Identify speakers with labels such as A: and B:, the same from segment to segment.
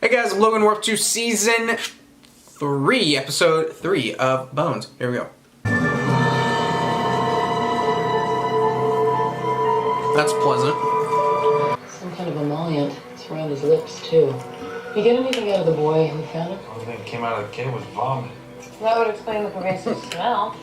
A: Hey guys, I'm Logan. We're up to Season 3, Episode 3 of Bones. Here we go. That's pleasant.
B: Some kind of emollient. It's around his lips, too. You get anything out of the boy who found it?
C: The only thing that came out of the kid was vomit.
D: That would explain the pervasive smell.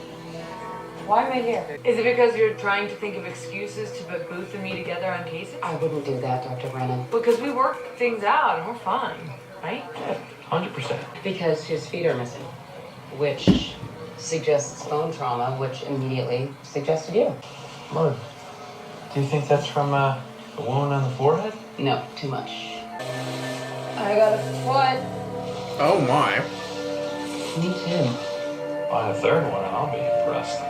D: Why am I here? Is it because you're trying to think of excuses to put Booth and me together on cases?
B: I wouldn't do that, Dr. Brennan.
D: Because we work things out and we're fine, right?
C: Yeah, 100%.
B: Because his feet are missing, which suggests bone trauma, which immediately suggested you.
C: Mother, do you think that's from the wound on the forehead?
B: No, too much.
D: I got a foot.
A: Oh my.
B: Me too.
C: Find a third one and I'll be impressed.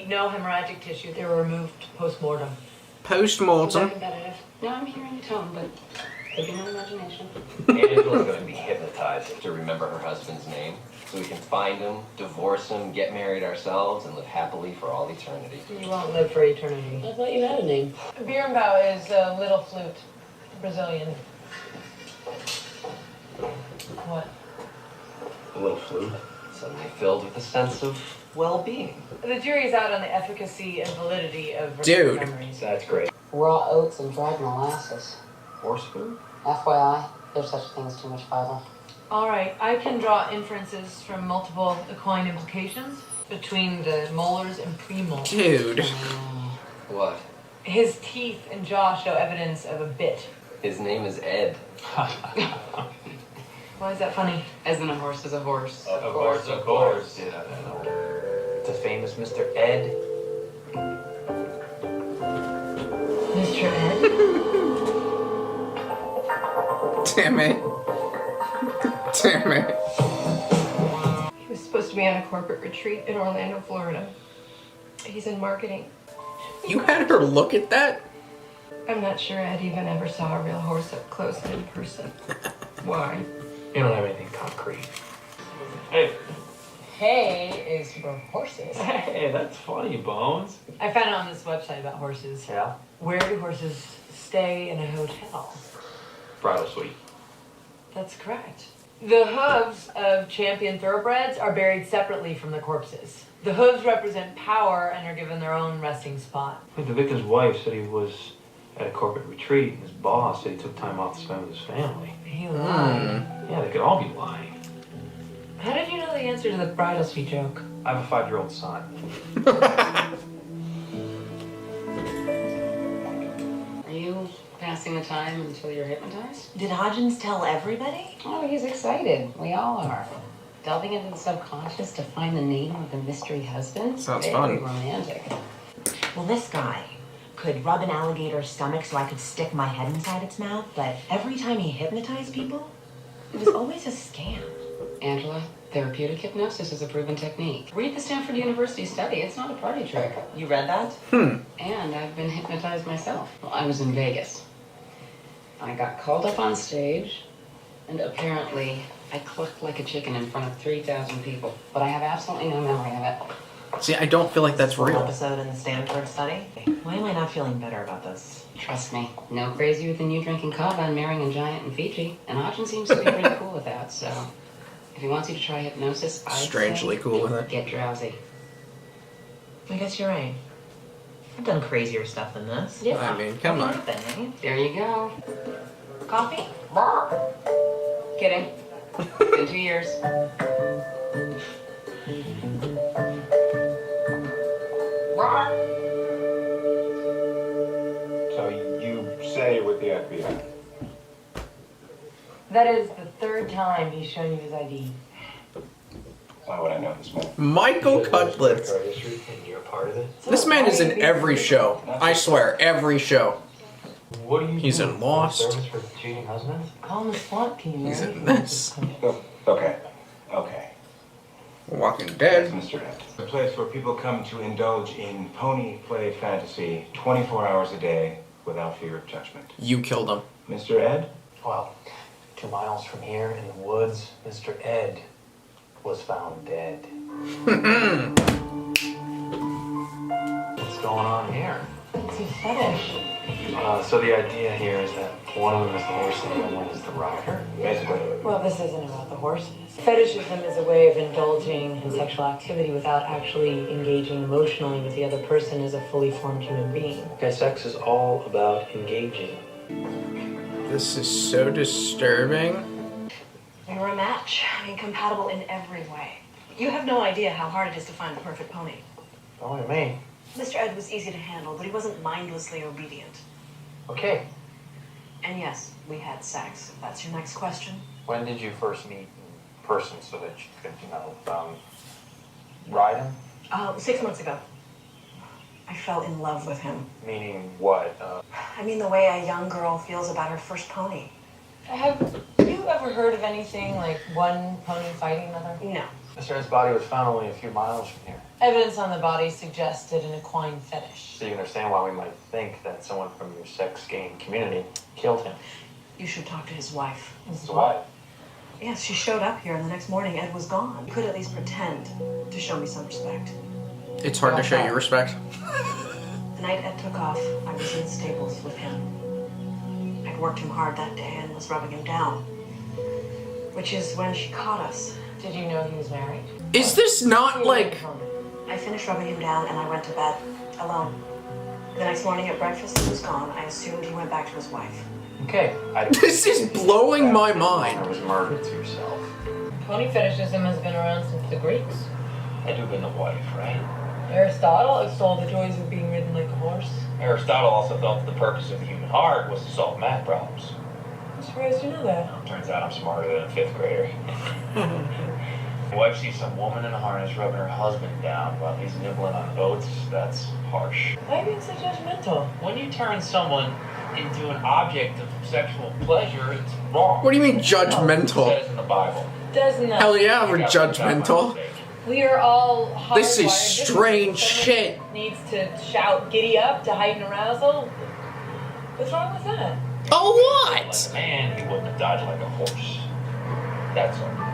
D: No hemorrhagic tissue. They were removed post-mortem.
A: Post-mortem.
B: Competitive. No, I'm hearing the tone, but could be my imagination.
E: Angela's going to be hypnotized to remember her husband's name, so we can find him, divorce him, get married ourselves, and live happily for all eternity.
D: You won't live for eternity.
B: I thought you had a name.
D: Birnbaum is a little flute. Brazilian. What?
E: A little flute, suddenly filled with a sense of well-being.
D: The jury's out on the efficacy and validity of
A: Dude.
D: memories.
E: That's great.
B: Raw oats and dried molasses.
E: Horse food?
B: FYI, there's such a thing as too much fiber.
D: All right, I can draw inferences from multiple equine implications between the molars and premolars.
A: Dude.
E: What?
D: His teeth and jaw show evidence of a bit.
E: His name is Ed.
D: Why is that funny?
B: As in a horse is a horse.
E: Of course.
C: Yeah, I know. It's a famous Mr. Ed.
D: Mr. Ed?
A: Damn it. Damn it.
F: He was supposed to be on a corporate retreat in Orlando, Florida. He's in marketing.
A: You had her look at that?
F: I'm not sure Ed even ever saw a real horse up close and in person.
C: Why? You don't have anything concrete. Hey.
D: Hay is for horses.
C: Hey, that's funny, Bones.
D: I found it on this website about horses.
C: Yeah?
D: Where do horses stay in a hotel?
C: Bridal suite.
D: That's correct. The hooves of champion thoroughbreds are buried separately from the corpses. The hooves represent power and are given their own resting spot.
C: I think the victim's wife said he was at a corporate retreat, and his boss said he took time off to spend with his family.
D: He lied.
C: Yeah, they could all be lying.
D: How did you know the answer to the bridal suite joke?
C: I have a 5-year-old son.
B: Are you passing the time until you're hypnotized?
G: Did Hodgins tell everybody?
B: Oh, he's excited. We all are. Delving into the subconscious to find the name of the mystery husband?
A: Sounds
B: Very
A: fun.
B: romantic.
G: Well, this guy could rub an alligator's stomach so I could stick my head inside its mouth, but every time he hypnotized people, it was always a scam.
B: Angela, therapeutic hypnosis is a proven technique. Read the Stanford University study. It's not a party trick.
G: You read that?
B: And I've been hypnotized myself. Well, I was in Vegas. I got called up on stage, and apparently I clucked like a chicken in front of 3,000 people. But I have absolutely no memory of it.
A: See, I don't feel like that's
G: One
A: real.
G: episode in the Stanford study. Why am I not feeling better about this?
B: Trust me, no crazier than you drinking kava and marrying a giant in Fiji. And Hodgins seems to be pretty cool with that, so if he wants you to try hypnosis, I'd
A: Strangely
B: say
A: cool with it.
B: get drowsy.
G: I guess you're right. I've done crazier stuff than this.
B: Yeah.
A: I mean, come on.
G: Right?
B: There you go.
G: Coffee?
B: Kidding. It's been 2 years.
H: So you say with the FBI?
D: That is the third time he's shown you his ID.
H: Why would I know this man?
A: Michael Cutlets.
C: And you're a part of it?
A: This man is in every show. I swear, every show.
C: What do you
A: He's
C: do?
A: in Lost.
C: Service for cheating husbands?
D: Call him the SWAT team,
A: He's
D: right?
A: in this.
H: Oh, okay.
A: Walking
H: That's
A: Dead.
H: Mr. Ed. A place where people come to indulge in pony play fantasy 24 hours a day without fear of judgment.
A: You killed him.
H: Mr. Ed?
C: Well, 2 miles from here in the woods, Mr. Ed was found dead. What's going on here?
D: It's a fetish.
C: So the idea here is that one of them is the horse and the other one is the rider, basically.
D: Well, this isn't about the horses. Fetishism is a way of indulging in sexual activity without actually engaging emotionally with the other person as a fully formed human being.
C: Okay, sex is all about engaging.
A: This is so disturbing.
G: We were a match. Incompatible in every way. You have no idea how hard it is to find the perfect pony.
C: Oh, what do you mean?
G: Mr. Ed was easy to handle, but he wasn't mindlessly obedient.
C: Okay.
G: And yes, we had sex. If that's your next question.
C: When did you first meet in person so that you could, ride him?
G: 6 months ago. I fell in love with him.
C: Meaning what?
G: I mean the way a young girl feels about her first pony.
D: Have you ever heard of anything like one pony fighting another?
G: No.
C: Mr. Ed's body was found only a few miles from here.
D: Evidence on the body suggested an equine fetish.
C: So you understand why we might think that someone from your sex game community killed him.
G: You should talk to his wife.
C: So what?
G: Yes, she showed up here, and the next morning Ed was gone. You could at least pretend to show me some respect.
A: It's hard to show you respect.
G: The night Ed took off, I was in the stables with him. I'd worked him hard that day and was rubbing him down. Which is when she caught us.
D: Did you know he was married?
A: Is this not like...
G: I finished rubbing him down and I went to bed, alone. The next morning at breakfast, he was gone. I assumed he went back to his wife.
C: Okay.
A: This is blowing my mind.
C: There was murder to yourself.
D: Pony fetishism has been around since the Greeks.
I: Had to have been the wife, right?
D: Aristotle extolled the joys of being ridden like a horse.
I: Aristotle also felt that the purpose of the human heart was to solve math problems.
D: I'm surprised you know that.
I: Turns out I'm smarter than a fifth grader. My wife sees some woman in a harness rubbing her husband down while he's nibbling on oats. That's harsh.
D: Why are you being so judgmental?
I: When you turn someone into an object of sexual pleasure, it's wrong.
A: What do you mean
I: It
A: judgmental?
I: says in the Bible.
D: Doesn't that?
A: Hell yeah, we're
I: You got picked up by
A: judgmental.
I: mistake.
D: We are all hardwired.
A: This is strange
D: Someone
A: shit.
D: Needs to shout giddy up to heighten arousal. What's wrong with that?
A: Oh,
I: Like
A: what?
I: a man, he wouldn't have died like a horse. That's all.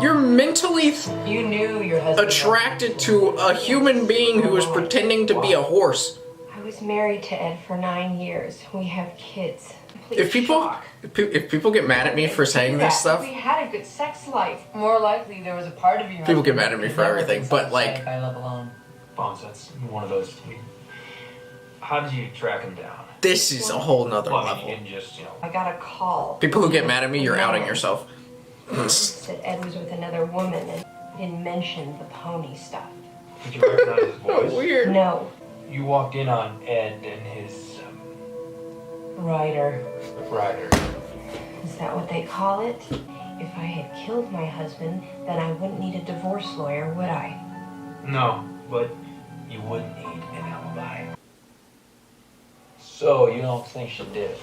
A: You're mentally
D: You knew your husband.
A: attracted to a human being who is pretending to be a horse.
F: I was married to Ed for 9 years. We have kids.
A: If people get mad at me for saying this stuff,
F: We had a good sex life.
D: More likely, there was a part of you.
A: People get mad at me for everything, but, like-
D: I love alone.
C: Bones, that's one of those. How did you track him down?
A: this is a whole nother
I: Well, I mean,
A: level.
I: you didn't just,
F: I got a call.
A: People who get mad at me, you're outing yourself.
F: Said Ed was with another woman and didn't mention the pony stuff.
C: Did you recognize his voice?
A: Weird.
F: No.
C: You walked in on Ed and his
D: Rider.
C: rider.
F: Is that what they call it? If I had killed my husband, then I wouldn't need a divorce lawyer, would I?
C: No, but you would need an alibi. So you don't think she did it?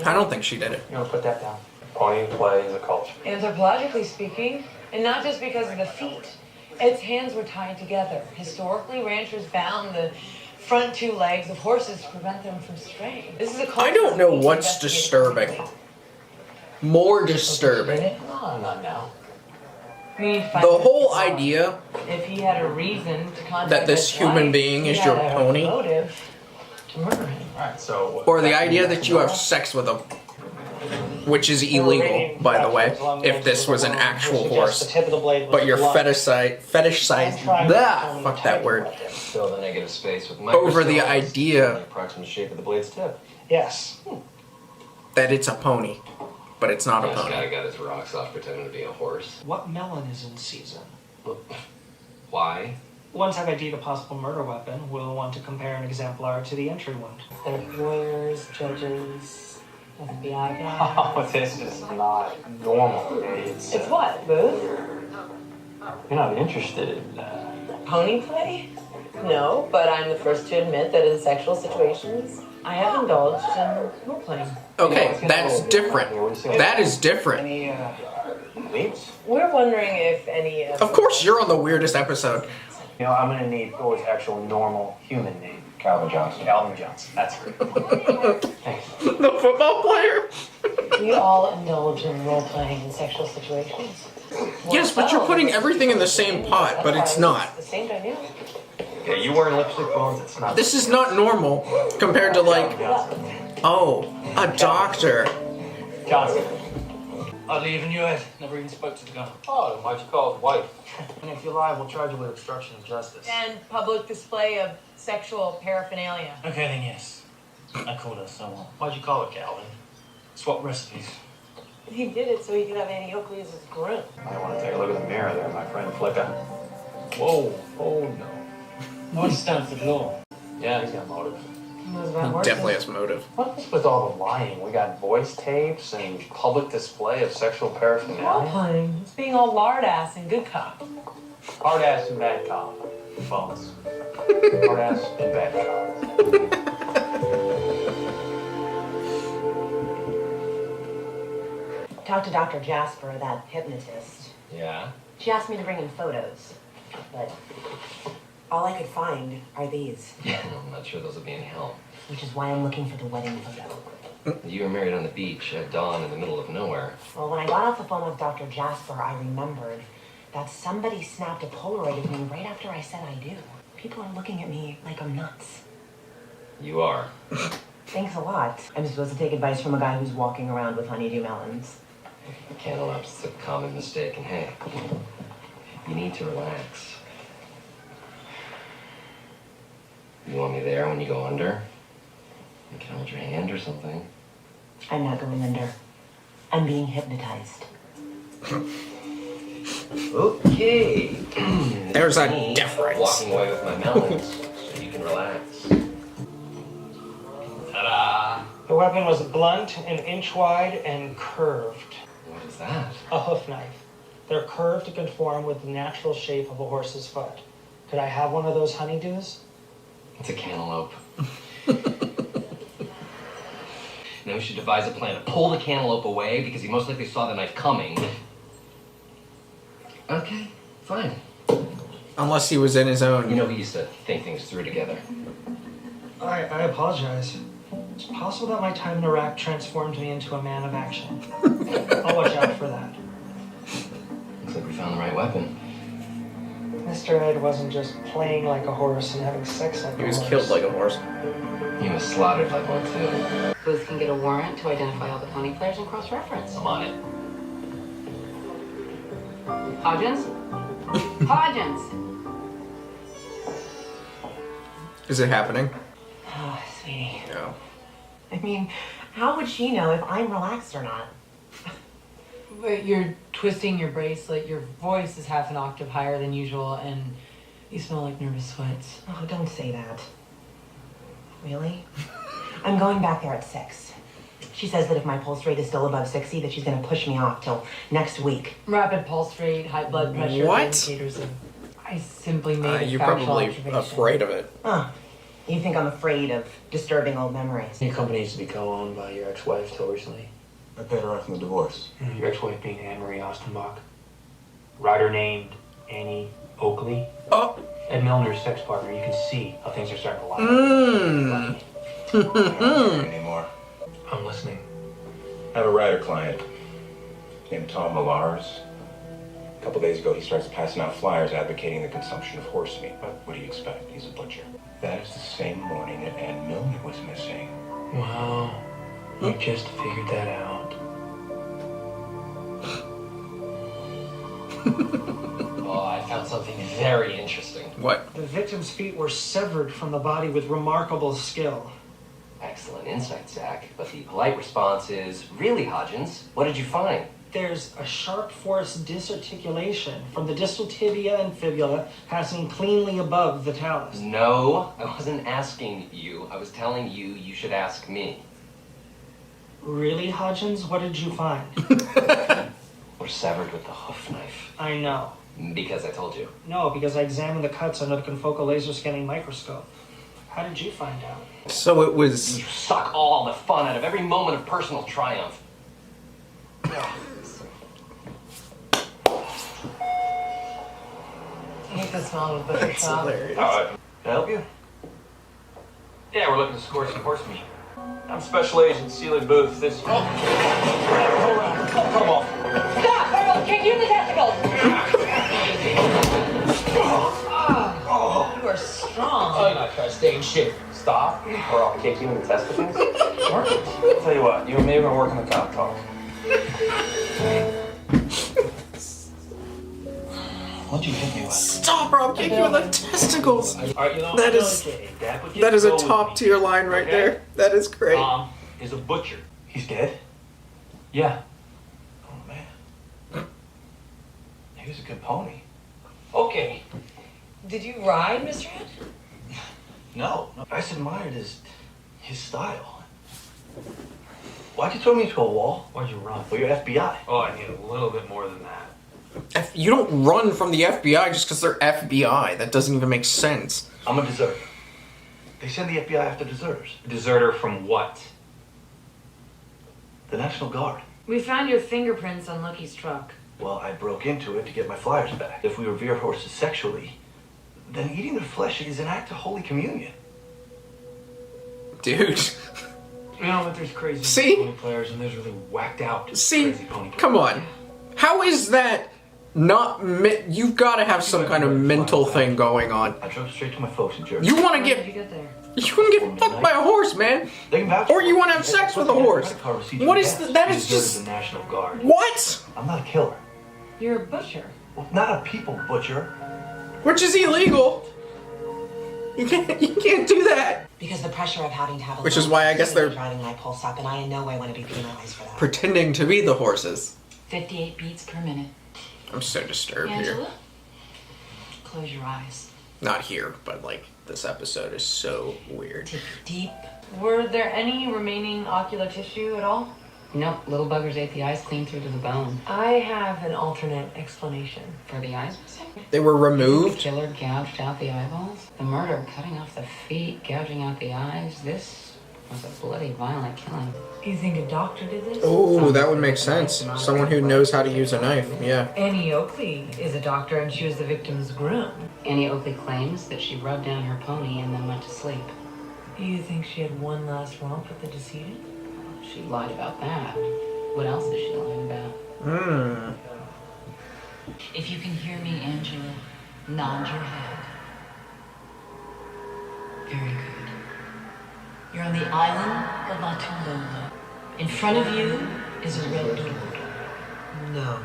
A: I don't think she did it.
C: You want to put that down? Pony play is a culture.
D: Anthropologically speaking, and not just because of the feet, Ed's hands were tied together. Historically, ranchers bound the front two legs of horses to prevent them from straying. This is a culture
A: I don't know
D: that's
A: what's
D: investigated.
A: disturbing. More disturbing.
C: No, not now.
D: We need to
A: The
D: find out
A: whole
D: if
A: idea
D: If he had a reason to contact
A: that this
D: Ed's
A: human
D: wife,
A: being
D: he
A: is
D: had
A: your
D: a
A: pony.
D: motive to murder him.
C: Alright, so.
A: or the idea that you have sex with him, which is illegal, by the way, if this was an actual horse. But you're fetish fuck that word,
E: Fill the negative space with
A: over the
E: microstones,
A: idea
E: the approximate shape of the blade's tip.
C: Yes.
A: that it's a pony, but it's not a
E: This guy
A: pony.
E: got his rocks off pretending to be a horse.
J: What melon is in season?
E: Why?
J: Once I've ID'd a possible murder weapon, we'll want to compare an exemplar to the entry wound.
D: There are lawyers, judges, FBI guys.
C: Oh, this is not normal. It's
D: what, Booth?
C: you're not interested in
D: Pony play? No, but I'm the first to admit that in sexual situations, I have indulged in role playing.
A: Okay, that's different. That is different.
J: Any,
C: leads.
D: We're wondering if any
A: Of course, you're on the weirdest episode.
C: You know, I'm gonna need Thor's actual normal human name.
E: Calvin Johnson.
C: Calvin Johnson. That's it. Thanks.
A: The football player?
D: we all indulge in role playing in sexual situations.
A: Yes, but you're putting everything in the same pot, but it's not.
D: The same dynamic.
I: Okay, you wearing lipstick, Bones? It's not.
A: This is not normal compared to like, oh, a doctor.
I: Johnson.
J: I'll leave in you, Ed. Never even spoke to the gun.
I: Oh, then why'd you call his wife?
J: And if you lie, we'll charge you with obstruction of justice.
D: And public display of sexual paraphernalia.
J: Okay, then yes. I called her someone. Why'd you call her, Calvin? Swap recipes.
F: He did it so he could have Annie Oakley as his groom.
I: I want to take a look in the mirror there, my friend Flicka. Whoa, oh no.
J: No one stands for law.
I: Yeah, he's got motive.
A: Definitely has motive.
I: What is with all the lying? We got voice tapes and public display of sexual
D: Role
I: paraphernalia.
D: playing. It's being all lard ass and good cop.
I: Hard ass and bad cop. Bones. Hard ass and bad cop.
G: Talked to Dr. Jasper, that hypnotist.
E: Yeah?
G: She asked me to bring in photos, but all I could find are these,
E: Yeah, I'm not sure those will be any help.
G: which is why I'm looking for the wedding photo.
E: You were married on the beach at dawn in the middle of nowhere.
G: Well, when I got off the phone with Dr. Jasper, I remembered that somebody snapped a Polaroid of me right after I said I do. People are looking at me like I'm nuts.
E: You are.
G: Thanks a lot. I'm supposed to take advice from a guy who's walking around with honeydew melons.
E: Cantaloupe's a common mistake, and hey, you need to relax. You want me there when you go under? I can hold your hand or something.
G: I'm not going under. I'm being hypnotized.
E: Okay.
A: There's a
E: Me
A: difference.
E: Walking away with my melons so you can relax. Ta-da!
J: The weapon was blunt, an inch wide, and curved.
E: What is that?
J: A hoof knife. They're curved to conform with the natural shape of a horse's foot. Could I have one of those honeydews?
E: It's a cantaloupe. Now we should devise a plan to pull the cantaloupe away because he most likely saw the knife coming. Okay, fine.
A: Unless he was in his own.
E: You know, we used to think things through together.
J: I apologize. It's possible that my time in Iraq transformed me into a man of action. I'll watch out for that.
E: Looks like we found the right weapon.
J: Mr. Ed wasn't just playing like a horse and having sex like a horse.
A: He was killed like a horse.
E: He was slaughtered like one too.
B: Booth can get a warrant to identify all the pony players and cross-reference.
E: I'm on it.
B: Hodgins? Hodgins!
A: Is it happening?
G: Oh, sweetie.
A: No.
G: I mean, how would she know if I'm relaxed or not?
D: But you're twisting your bracelet, your voice is half an octave higher than usual, and you smell like nervous sweats.
G: Oh, don't say that. Really? I'm going back there at 6. She says that if my pulse rate is still above 60, that she's going to push me off till next week.
D: Rapid pulse rate, high blood pressure,
A: What?
D: indicators of... I simply made a
A: You're
D: factual
A: probably
D: observation.
A: afraid of it.
G: Oh, you think I'm afraid of disturbing old memories?
J: Your company used to be co-owned by your ex-wife till recently.
H: I paid her off in the divorce.
J: Your ex-wife being Anne Marie Ostenbach. Rider named Annie Oakley.
A: Oh.
J: Ed Milner's sex partner. You can see how things are starting to line
A: Mmm.
H: I don't care anymore.
J: up. I'm listening.
H: I have a writer client named Tom Millars. A couple days ago, he starts passing out flyers advocating the consumption of horse meat. But what do you expect? He's a butcher. That is the same morning that Ann Milner was missing.
J: Wow. You just figured that out.
E: Oh, I found something very interesting.
A: What?
J: The victim's feet were severed from the body with remarkable skill.
E: Excellent insight, Zach. But the polite response is, really, Hodgins? What did you find?
J: There's a sharp force disarticulation from the distal tibia and fibula passing cleanly above the talus.
E: No, I wasn't asking you. I was telling you you should ask me.
J: Really, Hodgins? What did you find?
E: We're severed with the hoof knife.
J: I know.
E: Because I told you.
J: No, because I examined the cuts under the confocal laser scanning microscope. How did you find out?
A: So it was.
E: You suck all the fun out of every moment of personal triumph.
D: I hate the smell of a butcher
A: That's
D: shop.
A: hilarious.
I: Can I help you? Yeah, we're looking to score some horse meat. I'm Special Agent Sealy Booth. This. Oh, come on.
D: Stop! I will kick you in the testicles! You are
I: try to stay in shape. Stop, or I'll kick you in the testicles. Marcus, I'll tell you what, you and me are gonna work on the cop talk.
C: What'd you hit me with?
A: Stop, or I'll kick you in the testicles.
I: Alright, you know,
A: That
I: I know
A: is-
I: it's a dad, but
A: That is a
I: go with
A: top
I: me,
A: tier line right
I: okay?
A: there. That is great.
I: Is a butcher.
C: He's dead?
I: Yeah.
C: Oh, man. He was a good pony.
I: Okay.
D: Did you ride, Mr. Ed?
C: No. I just admired his style. Why'd you throw me into a wall?
I: Why'd you run?
C: Well, you're FBI.
I: Oh, I need a little bit more than that.
A: You don't run from the FBI just because they're FBI. That doesn't even make sense.
C: I'm a deserter. They send the FBI after deserters.
I: Deserter from what?
C: The National Guard.
D: We found your fingerprints on Lucky's truck.
C: Well, I broke into it to get my flyers back. If we revere horses sexually, then eating their flesh is an act of Holy Communion.
A: Dude.
I: You know what? There's crazy
A: See?
I: pony players and there's really whacked out
A: See?
I: crazy pony players.
A: Come on. How is that not... You've got to have some kind of mental thing going on.
C: I drove straight to my folks in Jersey.
A: You want to
D: How did you
A: get...
D: get there?
A: You want to get fucked by a horse, man.
C: They can vouch
A: Or
C: for
A: you
C: it.
A: want to have sex with a horse. What is that? Is
C: Deserted
A: just...
C: the National Guard.
A: What?
C: I'm not a killer.
D: You're a butcher.
C: Well, not a people butcher.
A: Which is illegal. You can't do that.
G: Because the pressure of having to have a
A: Which is why I guess they're
G: driving my pulse up, and I in no way want to be penalized for that.
A: pretending to be the horses.
B: 58 beats per minute.
A: I'm so disturbed
B: Angela,
A: here.
B: close your eyes.
A: Not here, but like this episode is so weird.
B: Take deep.
D: Were there any remaining ocular tissue at all?
B: Nope, little buggers ate the eyes clean through to the bone.
D: I have an alternate explanation.
B: For the eyes missing?
A: They were
B: The
A: removed.
B: killer gouged out the eyeballs. The murder, cutting off the feet, gouging out the eyes. This was a bloody, violent killing.
D: You think a doctor did this?
A: Oh, that would make sense. Someone who knows how to use a knife. Yeah.
D: Annie Oakley is a doctor and she was the victim's groom.
B: Annie Oakley claims that she rubbed down her pony and then went to sleep.
D: You think she had one last romp with the decedent?
B: She lied about that. What else is she lying about?
A: Hmm.
B: If you can hear me, Angela, nod your head. Very good. You're on the island of Latulolo. In front of you is a red door.
G: No,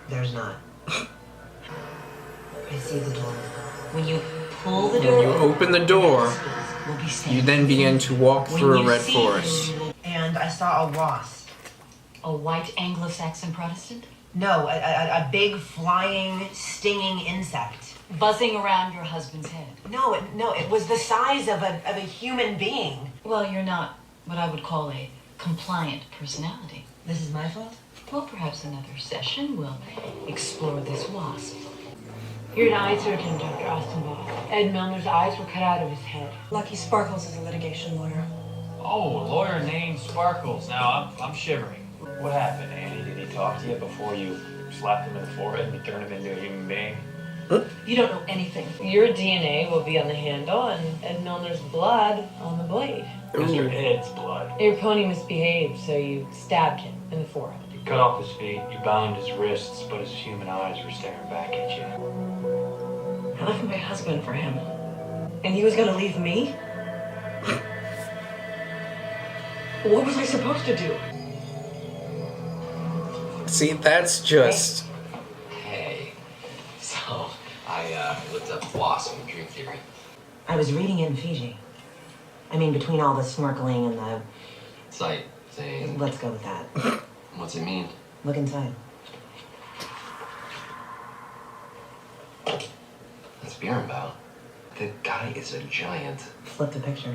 G: there's not. I see the door.
B: When you pull the
A: When
B: door
A: you open the door,
B: we'll be
A: you
B: standing.
A: then begin to walk
B: When
A: through a
B: you
A: red
B: see
A: forest.
B: him,
G: And I saw a wasp.
B: a white Anglo-Saxon Protestant
G: No, a big flying, stinging insect.
B: buzzing around your husband's head.
G: No, it was the size of a human being.
B: Well, you're not what I would call a compliant personality.
G: This is my fault?
B: Well, perhaps another session will explore this wasp.
D: You're an eye surgeon, Dr. Ostenbach. Ed Milner's eyes were cut out of his head.
F: Lucky Sparkles is a litigation lawyer.
I: Oh, a lawyer named Sparkles. Now I'm shivering. What happened, Annie? Did he talk to you before you slapped him in the forehead and turned him into a human being?
F: You don't know anything.
D: Your DNA will be on the handle and Ed Milner's blood on the blade.
I: Mr. Ed's blood.
D: Your pony misbehaved, so you stabbed him in the forehead.
I: You cut off his feet, you bound his wrists, but his human eyes were staring back at you.
F: I left my husband for him. And he was gonna leave me? What was I supposed to do?
A: See, that's just...
E: Hey. So, I looked up WASP and dream theory.
G: I was reading in Fiji. I mean, between all the snorkeling and the...
E: Sight, saying,
G: Let's go with that.
E: what's it mean?
G: Look inside.
E: That's Birnbaum. The guy is a giant.
G: Flip the picture.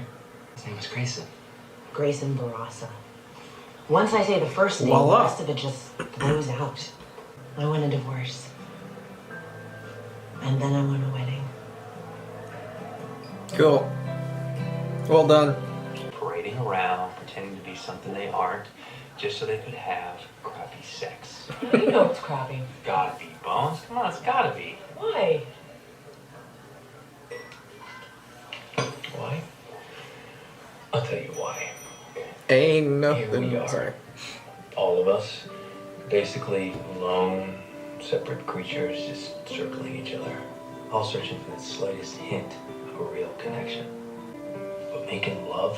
E: His name is Grayson.
G: Grayson Barassa. Once I say the first name,
A: Voila.
G: the rest of it just flows out. I want a divorce. And then I want a wedding.
A: Cool. Well done.
C: Parading around, pretending to be something they aren't, just so they could have crappy sex.
D: You know it's crappy.
C: Gotta be, Bones. Come on, it's gotta be.
D: Why?
C: Why? I'll tell you why.
A: Ain't
C: Here
A: nothing.
C: we are.
A: Sorry.
C: All of us, basically lone, separate creatures just circling each other, all searching for the slightest hint of a real connection. But making love,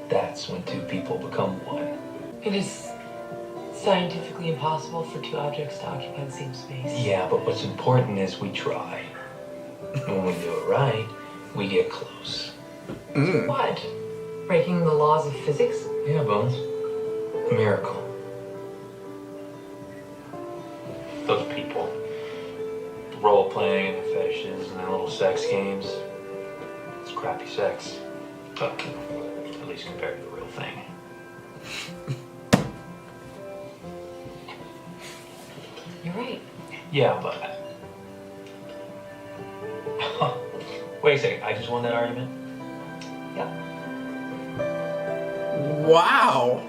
C: that's when two people become one.
D: It is scientifically impossible for two objects to occupy the same space.
C: Yeah, but what's important is we try. When we do it right, we get close.
D: What? Breaking the laws of physics?
C: Yeah, Bones. A miracle.
I: Those people, role-playing and their fetishes and their little sex games, it's crappy sex. But at least compared to the real thing.
D: You're right.
I: Yeah, but... Wait a second, I just won that argument?
D: Yep.
A: Wow.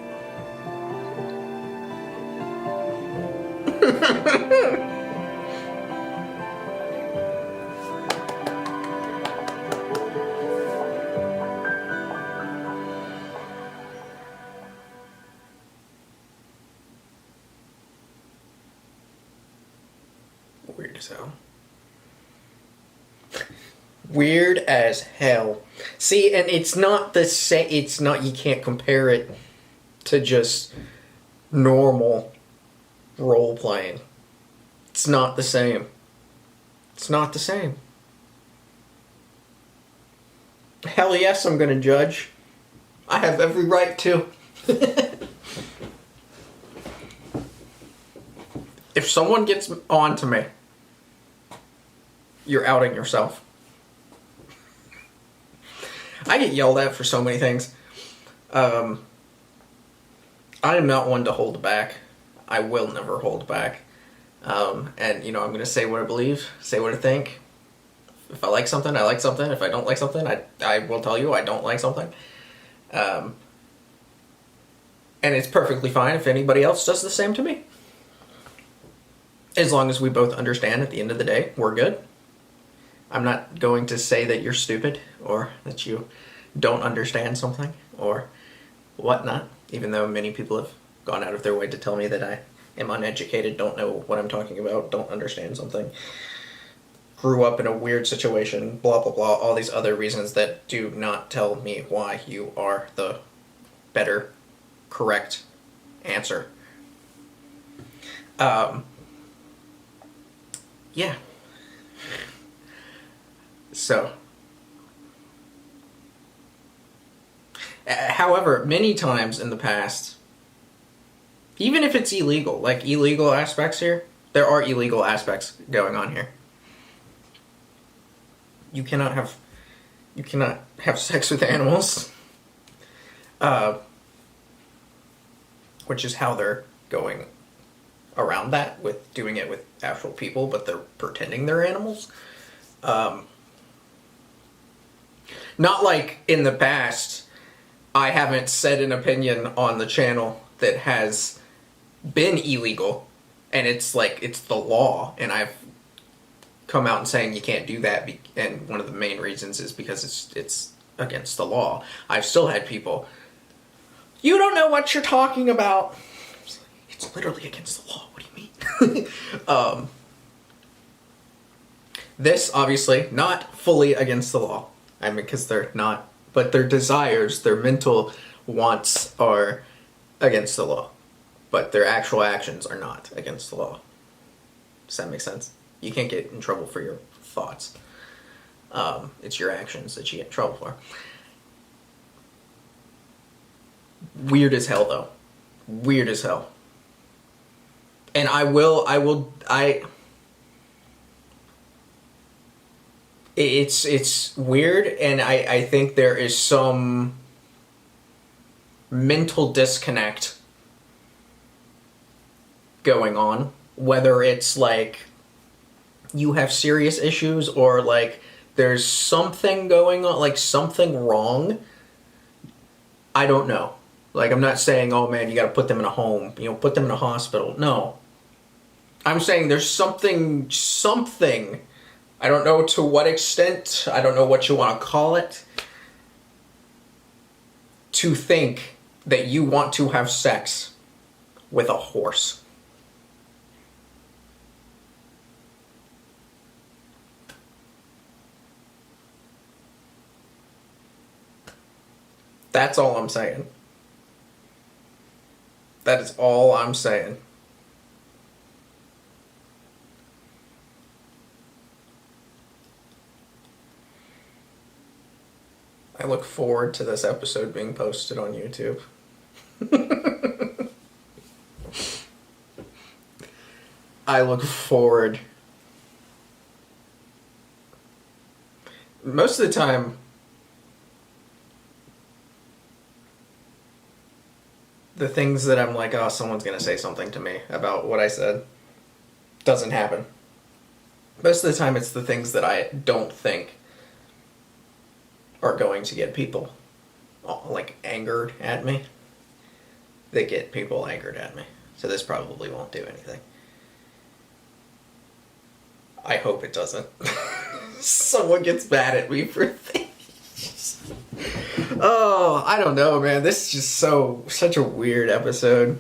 A: Weird as hell. Weird as hell. See, and it's not the same. It's not. You can't compare it to just normal role playing. It's not the same. It's not the same. Hell yes, I'm gonna judge. I have every right to. If someone gets on to me, you're outing yourself. I get yelled at for so many things. I am not one to hold back. I will never hold back. And, you know, I'm going to say what I believe, say what I think. If I like something, I like something. If I don't like something, I will tell you I don't like something. And it's perfectly fine if anybody else does the same to me. As long as we both understand at the end of the day, we're good. I'm not going to say that you're stupid or that you don't understand something or whatnot, even though many people have gone out of their way to tell me that I am uneducated, don't know what I'm talking about, don't understand something, grew up in a weird situation, blah, blah, blah, all these other reasons that do not tell me why you are the better, correct answer. Yeah. So, however, many times in the past, even if it's illegal, like illegal aspects here, there are illegal aspects going on here. You cannot have sex with animals, which is how they're going around that, with doing it with actual people, but they're pretending they're animals. Not like in the past, I haven't said an opinion on the channel that has been illegal, and it's like, it's the law, and I've come out and saying you can't do that, and one of the main reasons is because it's against the law. I've still had people, you don't know what you're talking about. It's literally against the law, what do you mean? This, obviously, not fully against the law. I mean, because they're not, but their desires, their mental wants are against the law. But their actual actions are not against the law. Does that make sense? You can't get in trouble for your thoughts. It's your actions that you get in trouble for. Weird as hell, though. Weird as hell. And it's weird, and I think there is some mental disconnect going on, whether it's like you have serious issues or like there's something going on, like something wrong. I don't know. Like, I'm not saying, oh man, you gotta put them in a home, you know, put them in a hospital. No. I'm saying there's something, I don't know to what extent, I don't know what you want to call it, to think that you want to have sex with a horse. That's all I'm saying. That is all I'm saying. I look forward to this episode being posted on YouTube. I look forward. Most of the time, the things that I'm like, oh, someone's going to say something to me about what I said, doesn't happen. Most of the time, it's the things that I don't think are going to get people, like, angered at me. They get people angered at me. So this probably won't do anything. I hope it doesn't. Someone gets mad at me for things. Oh, I don't know, man. This is just such a weird episode.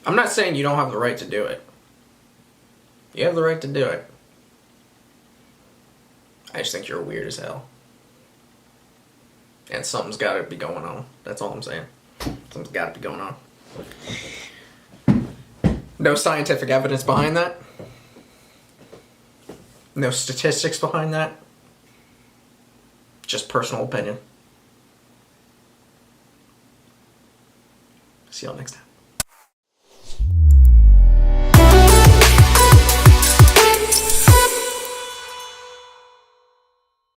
A: I'm not saying you don't have the right to do it. You have the right to do it. I just think you're weird as hell. And something's got to be going on. That's all I'm saying. Something's got to be going on. No scientific evidence behind that. No statistics behind that. Just personal opinion. See y'all next time.